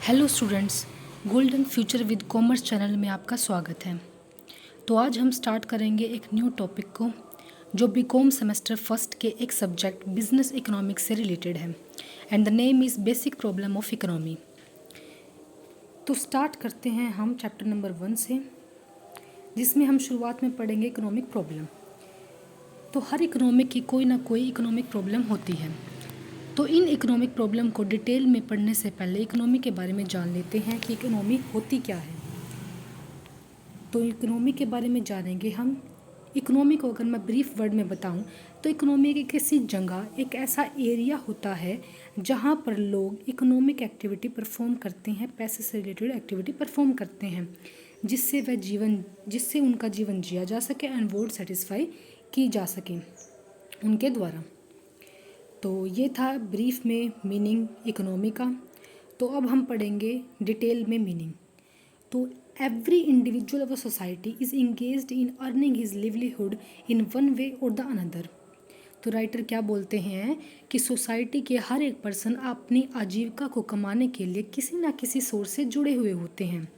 Hello students, golden future with commerce channel में आपका स्वागत है। तो आज हम स्टार्ट करेंगे एक न्यू टॉपिक को जो बीकॉम सेमेस्टर फर्स्ट के एक सब्जेक्ट बिजनेस इकोनॉमिक्स से रिलेटेड है and the name is basic problem of economy. तो स्टार्ट करते हैं हम चैप्टर नंबर 1 से, जिसमें हम शुरुआत में पढ़ेंगे इकोनॉमिक प्रॉब्लम। तो हर इकोनॉमिक की कोई ना कोई इकोनॉमिक प्रॉब्लम होती है। तो इन इकोनॉमिक प्रॉब्लम को डिटेल में पढ़ने से पहले इकोनॉमी के बारे में जान लेते हैं कि इकोनॉमी होती क्या है। तो इकोनॉमी के बारे में जानेंगे हम। इकोनॉमी को अगर मैं ब्रीफ वर्ड में बताऊं तो इकोनॉमी एक किसी जगह, एक ऐसा एरिया होता है जहां पर लोग इकोनॉमिक एक्टिविटी परफॉर्म करते हैं, पैसे से रिलेटेड एक्टिविटी परफॉर्म करते हैं, जिससे उनका जीवन जिया जा सके एंड वोट सेटिस्फाई की जा सके उनके द्वारा। तो ये था ब्रीफ में मीनिंग इकोनॉमी का। तो अब हम पढ़ेंगे डिटेल में मीनिंग। तो every individual of a society is engaged in earning his livelihood in one way और द अनदर। तो राइटर क्या बोलते हैं कि सोसाइटी के हर एक पर्सन अपनी आजीविका को कमाने के लिए किसी ना किसी सोर्स से जुड़े हुए होते हैं।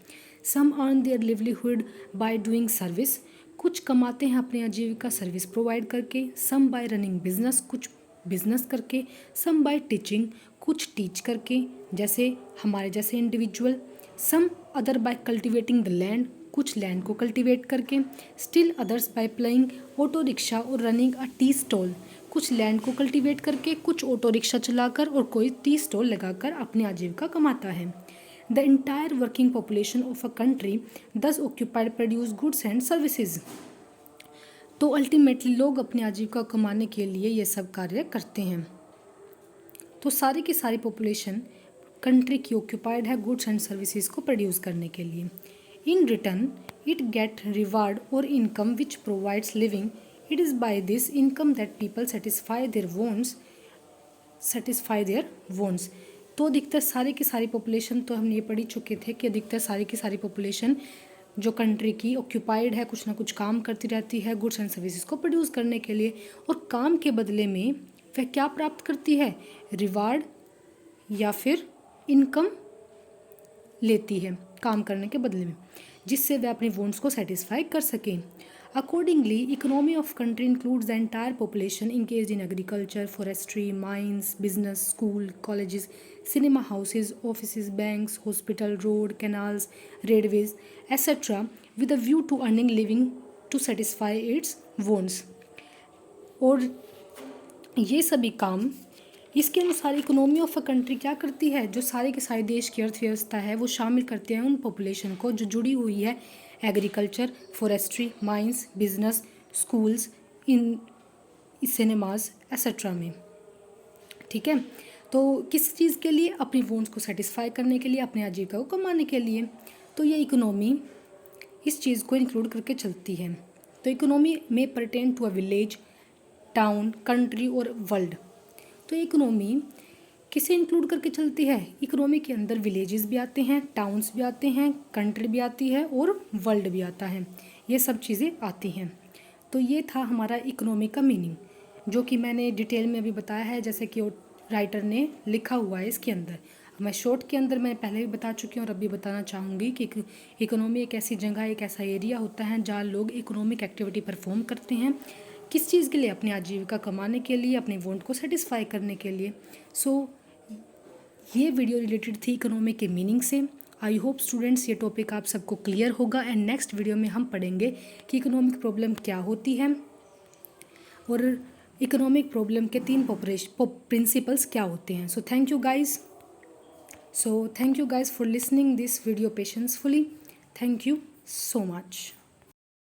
Some earn their livelihood by doing service, कुछ कमाते हैं अपनी आजीविका सर्विस प्रोवाइड करके। सम बाय रनिंग बिजनेस, कुछ बिजनेस करके। सम बाय टीचिंग, कुछ टीच करके, जैसे हमारे जैसे individual. Some other by cultivating the land, कुछ लैंड को कल्टिवेट करके। Still others by playing auto rickshaw और रनिंग अ टी स्टॉल, कुछ लैंड को कल्टिवेट करके, कुछ ऑटो रिक्शा चलाकर और कोई टी स्टॉल लगाकर अपनी आजीविका कमाता है। The entire working population of a country thus occupied produce goods and services. तो अल्टीमेटली लोग अपनी आजीविका कमाने के लिए ये सब कार्य करते हैं। तो सारी की सारी पॉपुलेशन कंट्री की ऑक्यूपाइड है गुड्स एंड सर्विसेज को प्रोड्यूस करने के लिए। In return it get reward और income which provides living. It is by this income that people satisfy their wants. तो अधिकतर सारी की सारी पॉपुलेशन, तो हम ये पढ़ ही चुके थे कि अधिकतर सारी की सारी पॉपुलेशन जो कंट्री की ऑक्यूपाइड है, कुछ ना कुछ काम करती रहती है गुड्स एंड सर्विसेज को प्रोड्यूस करने के लिए, और काम के बदले में वह क्या प्राप्त करती है, रिवार्ड या फिर इनकम लेती है काम करने के बदले में, जिससे वह अपने वॉन्ट्स को सेटिस्फाई कर सकें। Accordingly economy of country includes the entire population engaged in agriculture, forestry, mines, business, school, colleges, cinema houses, offices, banks, hospital, road, canals, railways, etc. with a view to earning living to satisfy its wants। और ये सभी काम इसके अनुसार economy of a country क्या करती है, जो सारे के सारे देश की अर्थव्यवस्था है वो शामिल करते हैं उन पॉपुलेशन को जो जुड़ी हुई है agriculture, forestry, mines, business, schools, in cinemas etcetera में। ठीक है, तो किस चीज़ के लिए, अपनी वॉन्ट्स को सेटिस्फाई करने के लिए, अपने आजीविका को कमाने के लिए। तो ये इकोनॉमी इस चीज़ को इंक्लूड करके चलती है। तो इकोनॉमी में pertain to a village, town, country और वर्ल्ड। तो इकोनॉमी किसे इंक्लूड करके चलती है, इकोनॉमी के अंदर विलेजेस भी आते हैं, टाउन्स भी आते हैं, कंट्री भी आती है और वर्ल्ड भी आता है, ये सब चीज़ें आती हैं। तो ये था हमारा इकोनॉमी का मीनिंग, जो कि मैंने डिटेल में अभी बताया है, जैसे कि राइटर ने लिखा हुआ है इसके अंदर। मैं शॉर्ट के अंदर मैं पहले भी बता चुकी हूँ और अभी बताना चाहूँगी कि इकोनॉमी एक ऐसी जगह, एक ऐसा एरिया होता है जहाँ लोग इकोनॉमिक एक्टिविटी परफॉर्म करते हैं, किस चीज़ के लिए, अपनी आजीविका कमाने के लिए, अपने वॉन्ट को सेटिस्फाई करने के लिए। सो ये वीडियो रिलेटेड थी इकोनॉमी के मीनिंग से। आई होप स्टूडेंट्स ये टॉपिक आप सबको क्लियर होगा एंड नेक्स्ट वीडियो में हम पढ़ेंगे कि इकोनॉमिक प्रॉब्लम क्या होती है और इकोनॉमिक प्रॉब्लम के 3 प्रिंसिपल्स क्या होते हैं। So thank you guys for listening this video patiencefully. Thank you so much.